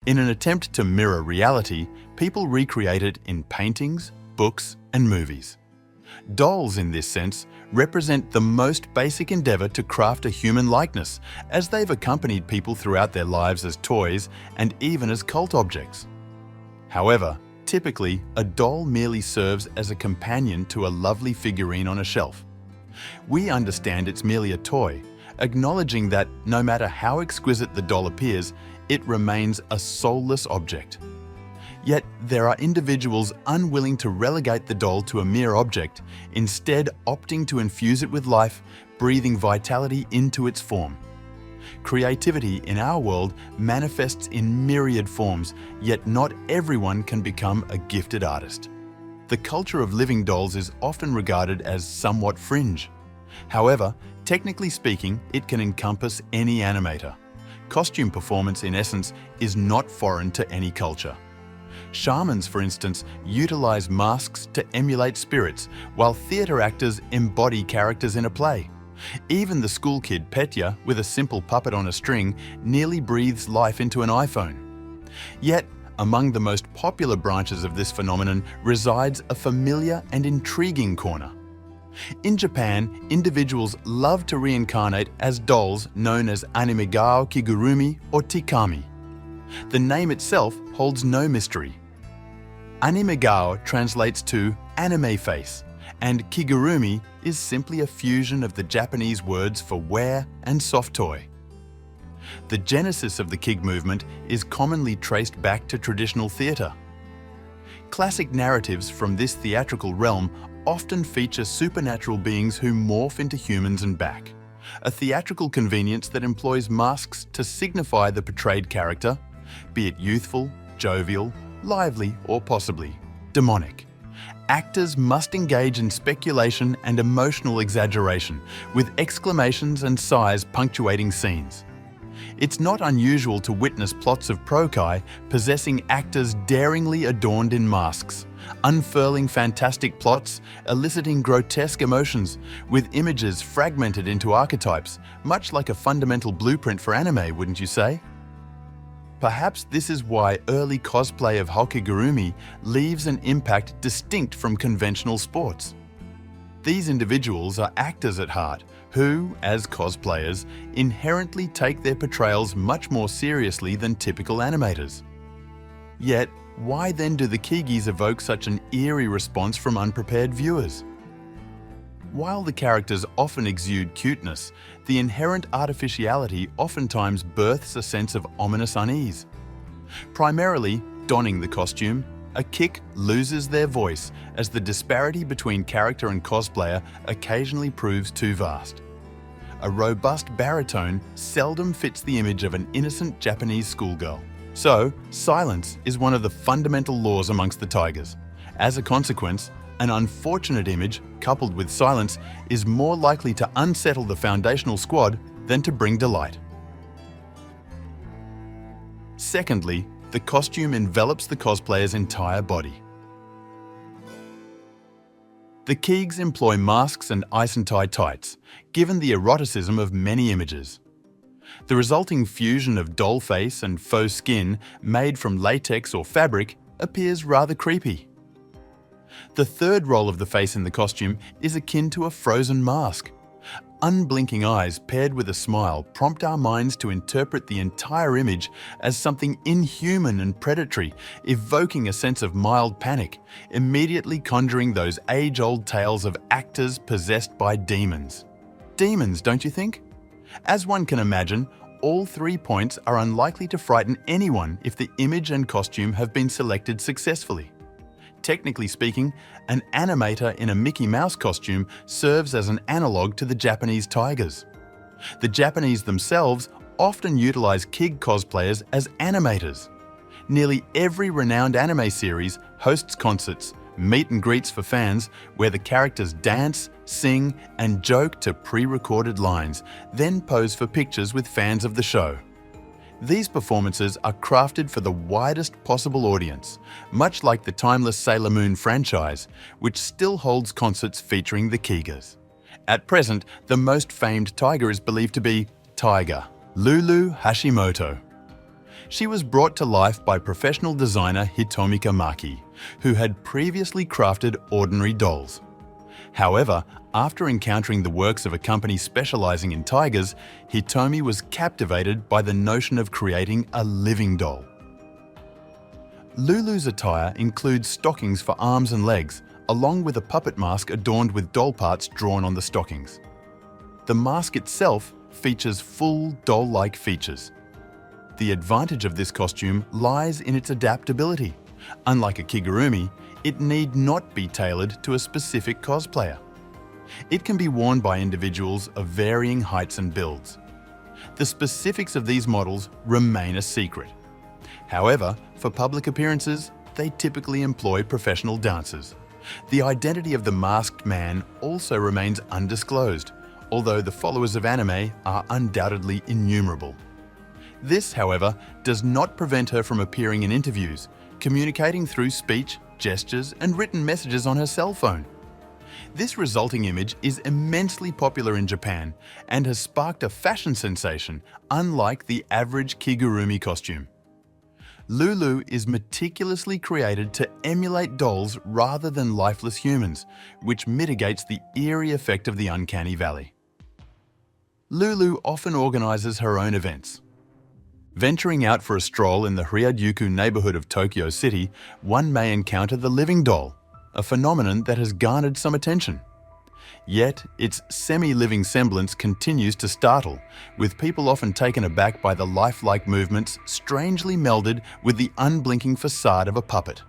In an attempt to mirror reality, people recreate it in paintings, books, and movies. Dolls, in this sense, represent the most basic endeavor to craft a human likeness, as they've accompanied people throughout their lives as toys and even as cult objects. However, typically, a doll merely serves as a companion to a lovely figurine on a shelf. We understand it's merely a toy, acknowledging that no matter how exquisite the doll appears, it remains a soulless object. Yet there are individuals unwilling to relegate the doll to a mere object, instead opting to infuse it with life, breathing vitality into its form. Creativity in our world manifests in myriad forms, yet not everyone can become a gifted artist. The culture of living dolls is often regarded as somewhat fringe. However, technically speaking, it can encompass any animator. Costume performance, in essence, is not foreign to any culture. Shamans, for instance, utilize masks to emulate spirits, while theatre actors embody characters in a play. Even the school kid Petya, with a simple puppet on a string, nearly breathes life into an iPhone. Yet, among the most popular branches of this phenomenon resides a familiar and intriguing corner. In Japan, individuals love to reincarnate as dolls known as animegao kigurumi or tikami. The name itself holds no mystery. Animegao translates to anime face, and kigurumi is simply a fusion of the Japanese words for wear and soft toy. The genesis of the kig movement is commonly traced back to traditional theatre. Classic narratives from this theatrical realm often feature supernatural beings who morph into humans and back, a theatrical convenience that employs masks to signify the portrayed character, be it youthful, jovial, lively, or possibly demonic. Actors must engage in speculation and emotional exaggeration, with exclamations and sighs punctuating scenes. It's not unusual to witness plots of prokai possessing actors daringly adorned in masks, unfurling fantastic plots, eliciting grotesque emotions, with images fragmented into archetypes, much like a fundamental blueprint for anime, wouldn't you say? Perhaps this is why early cosplay of Hokigurumi leaves an impact distinct from conventional sports. These individuals are actors at heart who, as cosplayers, inherently take their portrayals much more seriously than typical animators. Yet, why then do the Kigis evoke such an eerie response from unprepared viewers? While the characters often exude cuteness, the inherent artificiality oftentimes births a sense of ominous unease. Primarily, donning the costume, a kick loses their voice as the disparity between character and cosplayer occasionally proves too vast. A robust baritone seldom fits the image of an innocent Japanese schoolgirl. So, silence is one of the fundamental laws amongst the tigers. As a consequence, an unfortunate image, coupled with silence, is more likely to unsettle the foundational squad than to bring delight. Secondly, the costume envelops the cosplayer's entire body. The Kigs employ masks and ice-and-tie tights, given the eroticism of many images. The resulting fusion of doll face and faux skin made from latex or fabric appears rather creepy. The third role of the face in the costume is akin to a frozen mask. Unblinking eyes paired with a smile prompt our minds to interpret the entire image as something inhuman and predatory, evoking a sense of mild panic, immediately conjuring those age-old tales of actors possessed by demons. Demons, don't you think? As one can imagine, all 3 points are unlikely to frighten anyone if the image and costume have been selected successfully. Technically speaking, an animator in a Mickey Mouse costume serves as an analogue to the Japanese tigers. The Japanese themselves often utilize Kig cosplayers as animators. Nearly every renowned anime series hosts concerts, meet and greets for fans, where the characters dance, sing, and joke to pre-recorded lines, then pose for pictures with fans of the show. These performances are crafted for the widest possible audience, much like the timeless Sailor Moon franchise, which still holds concerts featuring the Kigas. At present, the most famed tiger is believed to be Tiger, Lulu Hashimoto. She was brought to life by professional designer Hitomika Maki, who had previously crafted ordinary dolls. However, after encountering the works of a company specializing in tigers, Hitomi was captivated by the notion of creating a living doll. Lulu's attire includes stockings for arms and legs, along with a puppet mask adorned with doll parts drawn on the stockings. The mask itself features full doll-like features. The advantage of this costume lies in its adaptability. Unlike a kigurumi, it need not be tailored to a specific cosplayer. It can be worn by individuals of varying heights and builds. The specifics of these models remain a secret. However, for public appearances, they typically employ professional dancers. The identity of the masked man also remains undisclosed, although the followers of anime are undoubtedly innumerable. This, however, does not prevent her from appearing in interviews, communicating through speech, gestures, and written messages on her cell phone. This resulting image is immensely popular in Japan and has sparked a fashion sensation, unlike the average kigurumi costume. Lulu is meticulously created to emulate dolls rather than lifeless humans, which mitigates the eerie effect of the uncanny valley. Lulu often organizes her own events. Venturing out for a stroll in the Harajuku neighborhood of Tokyo City, one may encounter the living doll, a phenomenon that has garnered some attention. Yet, its semi-living semblance continues to startle, with people often taken aback by the lifelike movements strangely melded with the unblinking facade of a puppet.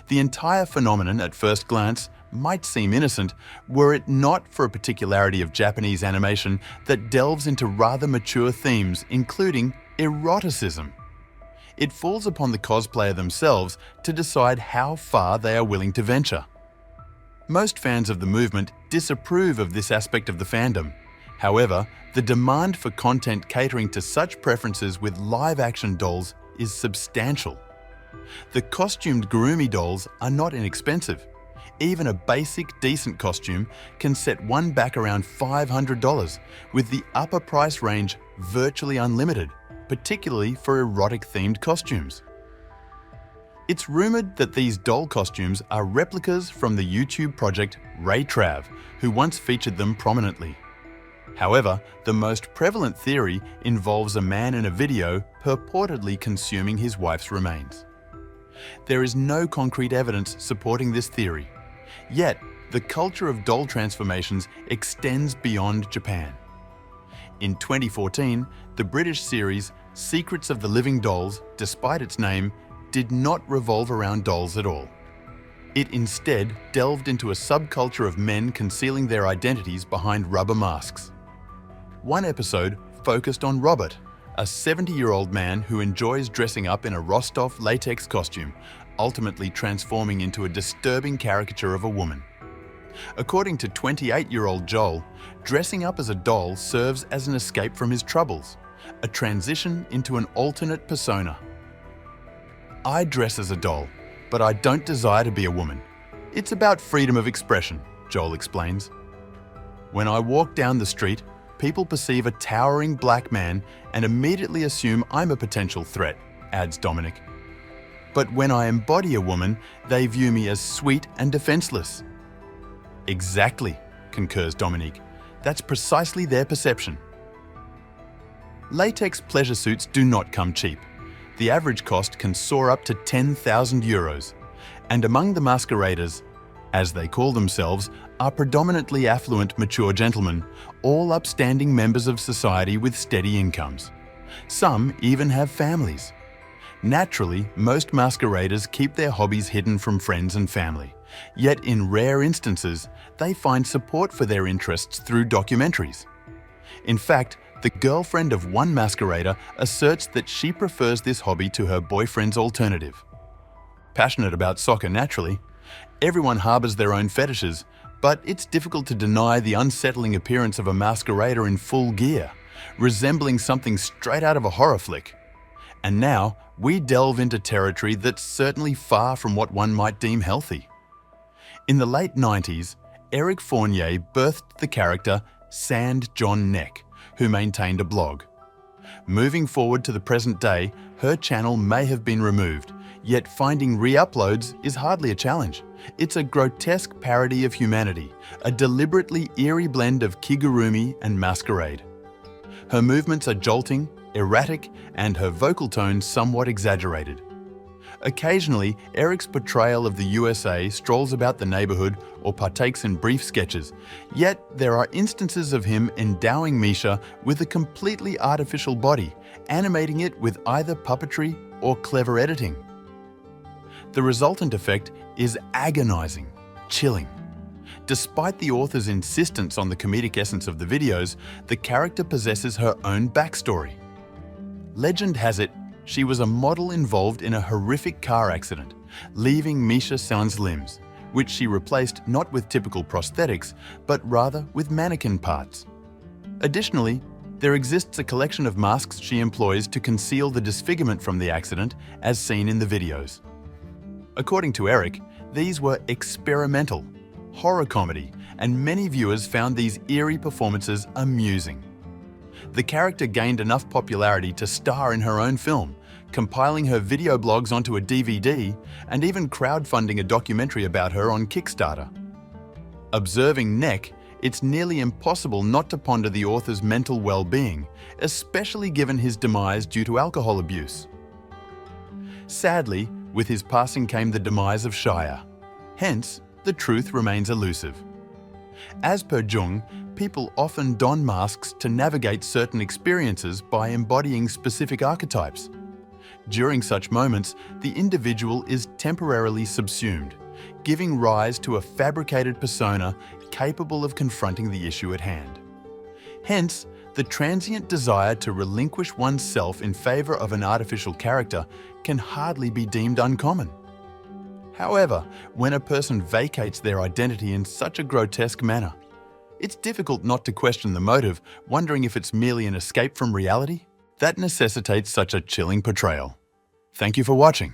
The entire phenomenon, at first glance, might seem innocent were it not for a particularity of Japanese animation that delves into rather mature themes, including eroticism. It falls upon the cosplayer themselves to decide how far they are willing to venture. Most fans of the movement disapprove of this aspect of the fandom. However, the demand for content catering to such preferences with live-action dolls is substantial. The costumed Gurumi dolls are not inexpensive. Even a basic, decent costume can set one back around $500, with the upper price range virtually unlimited, particularly for erotic-themed costumes. It's rumored that these doll costumes are replicas from the YouTube project Ray Trav, who once featured them prominently. However, the most prevalent theory involves a man in a video purportedly consuming his wife's remains. There is no concrete evidence supporting this theory. Yet, the culture of doll transformations extends beyond Japan. In 2014, the British series Secrets of the Living Dolls, despite its name, did not revolve around dolls at all. It instead delved into a subculture of men concealing their identities behind rubber masks. One episode focused on Robert, a 70-year-old man who enjoys dressing up in a Rostov latex costume, ultimately transforming into a disturbing caricature of a woman. According to 28-year-old Joel, dressing up as a doll serves as an escape from his troubles, a transition into an alternate persona. I dress as a doll, but I don't desire to be a woman. It's about freedom of expression, Joel explains. When I walk down the street, people perceive a towering black man and immediately assume I'm a potential threat, adds Dominic. But when I embody a woman, they view me as sweet and defenseless. Exactly, concurs Dominique. That's precisely their perception. Latex pleasure suits do not come cheap. The average cost can soar up to 10,000 euros. And among the masqueraders, as they call themselves, are predominantly affluent, mature gentlemen, all upstanding members of society with steady incomes. Some even have families. Naturally, most masqueraders keep their hobbies hidden from friends and family. Yet in rare instances, they find support for their interests through documentaries. In fact, the girlfriend of one masquerader asserts that she prefers this hobby to her boyfriend's alternative. Passionate about soccer naturally, everyone harbors their own fetishes, but it's difficult to deny the unsettling appearance of a masquerader in full gear, resembling something straight out of a horror flick. And now, we delve into territory that's certainly far from what one might deem healthy. In the late 90s, Eric Fournier birthed the character Sand John Neck, who maintained a blog. Moving forward to the present day, her channel may have been removed, yet finding re-uploads is hardly a challenge. It's a grotesque parody of humanity, a deliberately eerie blend of kigurumi and masquerade. Her movements are jolting, erratic, and her vocal tone somewhat exaggerated. Occasionally, Eric's portrayal of the USA strolls about the neighborhood or partakes in brief sketches, yet there are instances of him endowing Misha with a completely artificial body, animating it with either puppetry or clever editing. The resultant effect is agonizing, chilling. Despite the author's insistence on the comedic essence of the videos, the character possesses her own backstory. Legend has it she was a model involved in a horrific car accident, leaving Misha sans limbs, which she replaced not with typical prosthetics, but rather with mannequin parts. Additionally, there exists a collection of masks she employs to conceal the disfigurement from the accident, as seen in the videos. According to Eric, these were experimental, horror comedy, and many viewers found these eerie performances amusing. The character gained enough popularity to star in her own film, compiling her video blogs onto a DVD and even crowdfunding a documentary about her on Kickstarter. Observing Neck, it's nearly impossible not to ponder the author's mental well-being, especially given his demise due to alcohol abuse. Sadly, with his passing came the demise of Shia. Hence, the truth remains elusive. As per Jung, people often don masks to navigate certain experiences by embodying specific archetypes. During such moments, the individual is temporarily subsumed, giving rise to a fabricated persona capable of confronting the issue at hand. Hence, the transient desire to relinquish oneself in favor of an artificial character can hardly be deemed uncommon. However, when a person vacates their identity in such a grotesque manner, it's difficult not to question the motive, wondering if it's merely an escape from reality that necessitates such a chilling portrayal. Thank you for watching.